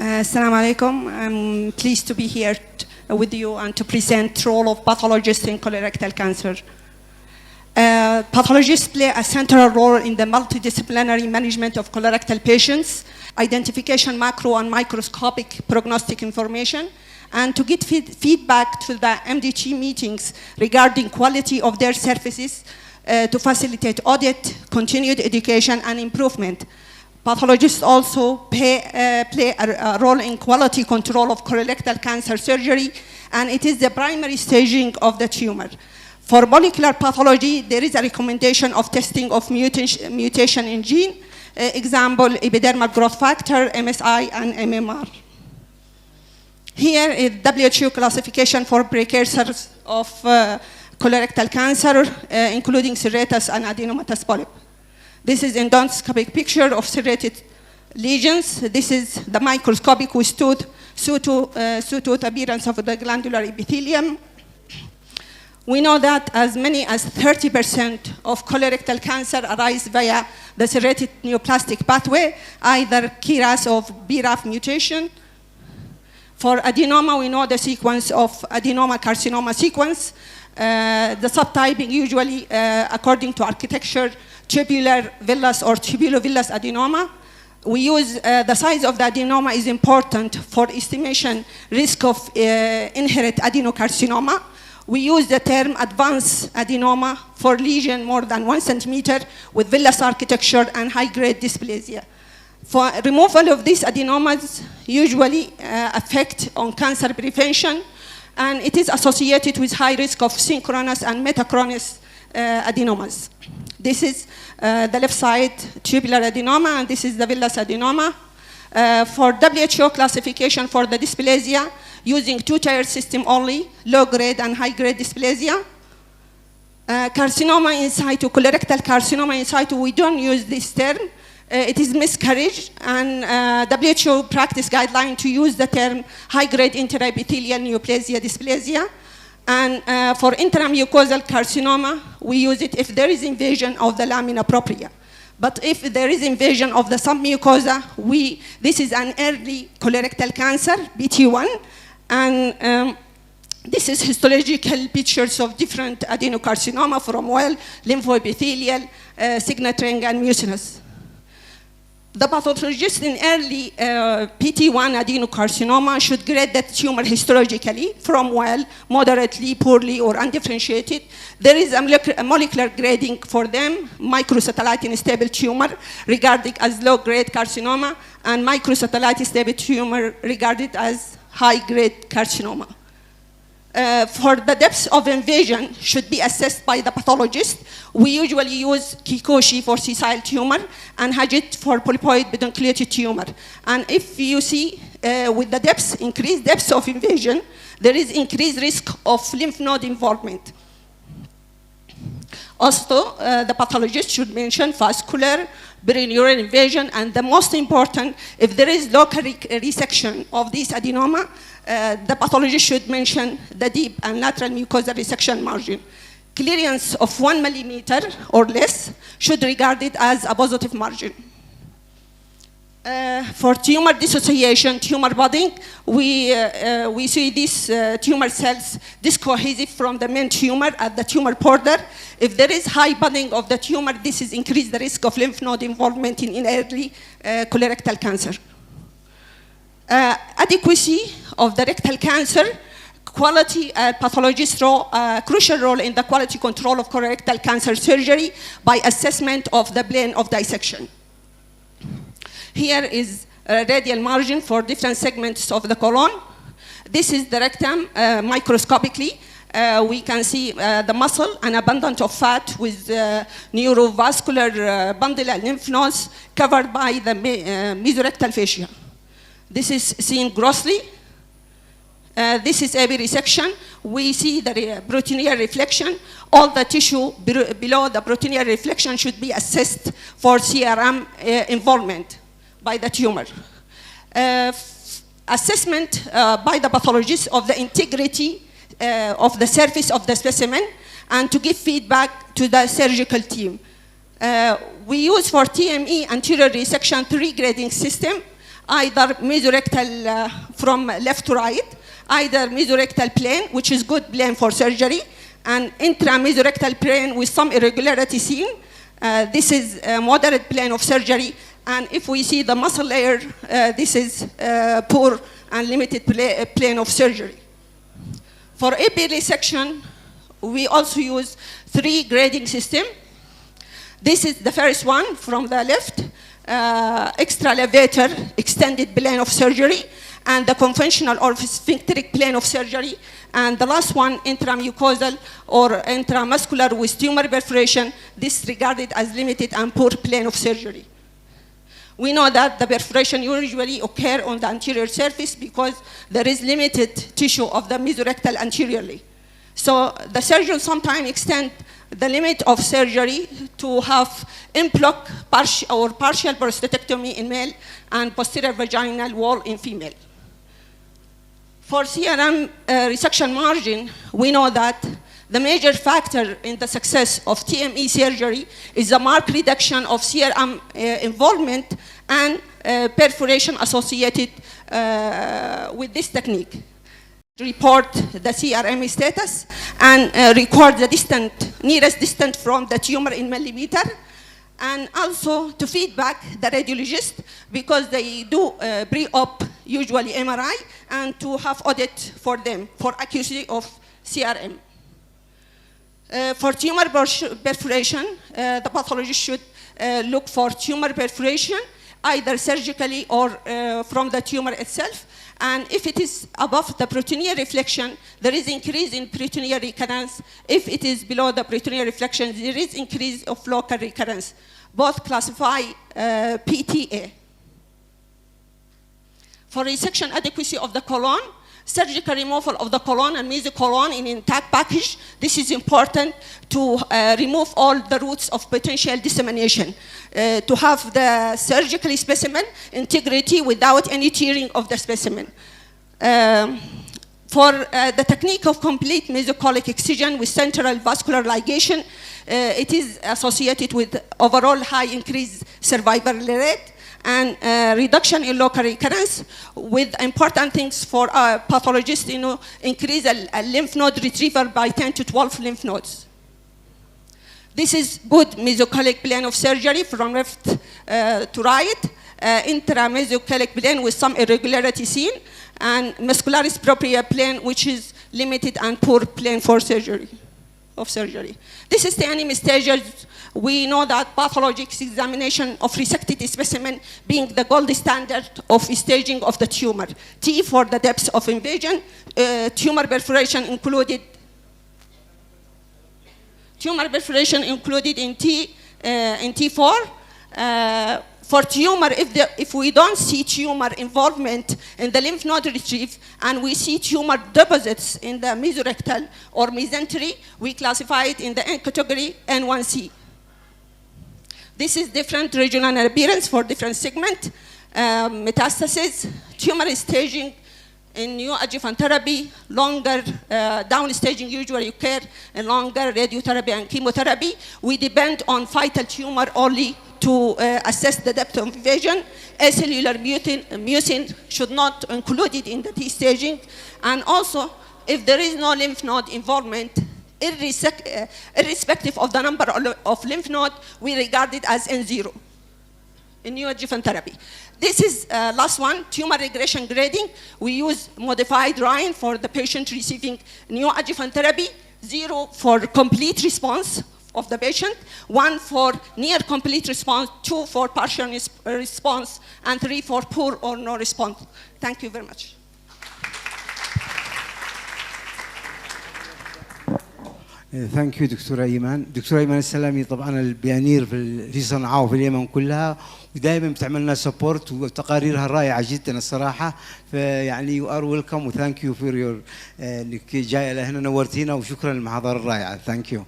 Assalamu alaikum. I'm pleased to be here with you and to present the role of pathologists in colorectal cancer. Pathologists play a central role in the multidisciplinary management of colorectal patients, identification macro and microscopic prognostic information, and to get feedback to the MDT meetings regarding quality of their services to facilitate audit, continued education, and improvement. Pathologists also play a role in quality control of colorectal cancer surgery, and it is the primary staging of the tumor. For molecular pathology, there is a recommendation of testing of mutation in gene, example, epidermal growth factor, MSI, and MMR. Here is WHO classification for precursors of colorectal cancer, including serratus and adenomatous polyp. This is endoscopic picture of serrated lesions. This is the microscopic with pseudo appearance of the glandular epithelium. We know that as many as 30% of colorectal cancer arise via the serrated neoplastic pathway, either KRAS or BRAF mutation. For adenoma, we know the sequence of adenoma-carcinoma sequence. The subtyping usually, according to architecture, tubular villus or tubulovillus adenoma. We use the size of the adenoma is important for estimation risk of inherent adenocarcinoma. We use the term advanced adenoma for lesion more than 1 centimeter with villus architecture and high-grade dysplasia. For removal of these adenomas usually affect on cancer prevention, and it is associated with high risk of synchronous and metachronous adenomas. This is the left side tubular adenoma, and this is the villus adenoma. For WHO classification for the dysplasia, using two-tier system only, low-grade and high-grade dysplasia. Carcinoma in situ, colorectal carcinoma in situ, we don't use this term. It is miscarriage, and WHO practice guideline to use the term high-grade intraepithelial neoplasia dysplasia. And for intramucosal carcinoma, we use it if there is invasion of the lamina propria. But if there is invasion of the submucosa, this is an early colorectal cancer, BT1, and this is histological pictures of different adenocarcinoma from well, lymphoepithelial, signet ring, and mucinous. The pathologist in early PT1 adenocarcinoma should grade the tumor histologically from well, moderately, poorly, or undifferentiated. There is a molecular grading for them, microsatellite unstable tumor regarded as low-grade carcinoma, and microsatellite stable tumor regarded as high-grade carcinoma. For the depth of invasion should be assessed by the pathologist. We usually use Kikoshi for sessile tumor and Hajit for polypoid pedunculated tumor. And if you see with the depth, increased depth of invasion, there is increased risk of lymph node involvement. Also, the pathologist should mention vascular, perineural invasion, and the most important, if there is local resection of this adenoma, the pathologist should mention the deep and lateral mucosal resection margin. Clearance of 1 millimeter or less should be regarded as a positive margin. For tumor dissociation, tumor budding, we see these tumor cells discohesive from the main tumor at the tumor border. If there is high budding of the tumor, this is increase the risk of lymph node involvement in early colorectal cancer. Adequacy of the rectal cancer, quality pathologists play crucial role in the quality control of colorectal cancer surgery by assessment of the plane of dissection. Here is a radial margin for different segments of the colon. This is the rectum microscopically. We can see the muscle and abundance of fat with neurovascular bundle and lymph nodes covered by the mesorectal fascia. This is seen grossly. This is AB resection. We see the proteinuria reflection. All the tissue below the proteinuria reflection should be assessed for CRM involvement by the tumor. Assessment by the pathologist of the integrity of the surface of the specimen and to give feedback to the surgical team. We use for TME anterior resection 3 grading system, either mesorectal from left to right, either mesorectal plane, which is good plane for surgery, and intramesorectal plane with some irregularity seen. This is a moderate plane of surgery, and if we see the muscle layer, this is poor and limited plane of surgery. For AP resection, we also use 3 grading system. This is the first one from the left, extralevator, extended plane of surgery, and the conventional or sphincteric plane of surgery, and the last one, intramucosal or intramuscular with tumor perforation, this regarded as limited and poor plane of surgery. We know that the perforation usually occur on the anterior surface because there is limited tissue of the mesorectal anteriorly. So the surgeon sometimes extend the limit of surgery to have implant or partial prostatectomy in male and posterior vaginal wall in female. For CRM resection margin, we know that the major factor in the success of TME surgery is the marked reduction of CRM involvement and perforation associated with this technique. Report the CRM status and record the nearest distance from the tumor in millimeter, and also to feedback the radiologist because they do pre-op usually MRI, and to have audit for them for accuracy of CRM. For tumor perforation, the pathologist should look for tumor perforation either surgically or from the tumor itself. And if it is above the peritoneal reflection, there is increase in peritoneal recurrence. If it is below the peritoneal reflection, there is increase of local recurrence. Both classify PTA. For resection adequacy of the colon, surgical removal of the colon and mesocolon in intact package. This is important to remove all the routes of potential dissemination, to have the surgical specimen integrity without any tearing of the specimen. For the technique of complete mesocolic excision with central vascular ligation, it is associated with overall high increased survival rate and reduction in local recurrence, with important things for pathologists, increase a lymph node retrieval by 10 to 12 lymph nodes. This is good mesocolic plane of surgery from left to right, intramesocolic plane with some irregularity seen, and muscularis propria plane, which is limited and poor plane for surgery. This is the anemia stages. We know that pathologic examination of resected specimen being the gold standard of staging of the tumor. T for the depth of invasion, tumor perforation included in T4. For tumor, if we don't see tumor involvement in the lymph node retrieve and we see tumor deposits in the mesorectal or mesentery, we classify it in the N category N1C. This is different regional appearance for different segment. Metastasis, tumor staging in neoadjuvant therapy, longer down staging usually occur in longer radiotherapy and chemotherapy. We depend on fetal tumor only to assess the depth of invasion. Acellular mucin should not include it in the T staging. And also, if there is no lymph node involvement, irrespective of the number of lymph node, we regard it as N0 in neoadjuvant therapy. This is last one, tumor regression grading. We use modified Ryan for the patient receiving neoadjuvant therapy, 0 for complete response of the patient, 1 for near complete response, 2 for partial response, and 3 for poor or no response. Thank you very much. ثانك يو دكتورة إيمان. دكتورة إيمان السلامي طبعا البيانير في صنعاء وفي اليمن كلها، ودائما بتعمل لنا سبورت وتقاريرها رائعة جدا الصراحة. فيعني يو ار ويلكم وثانك يو فور يور انك جاية لهنا نورتينا، وشكرا للمحاضرة الرائعة. ثانك يو.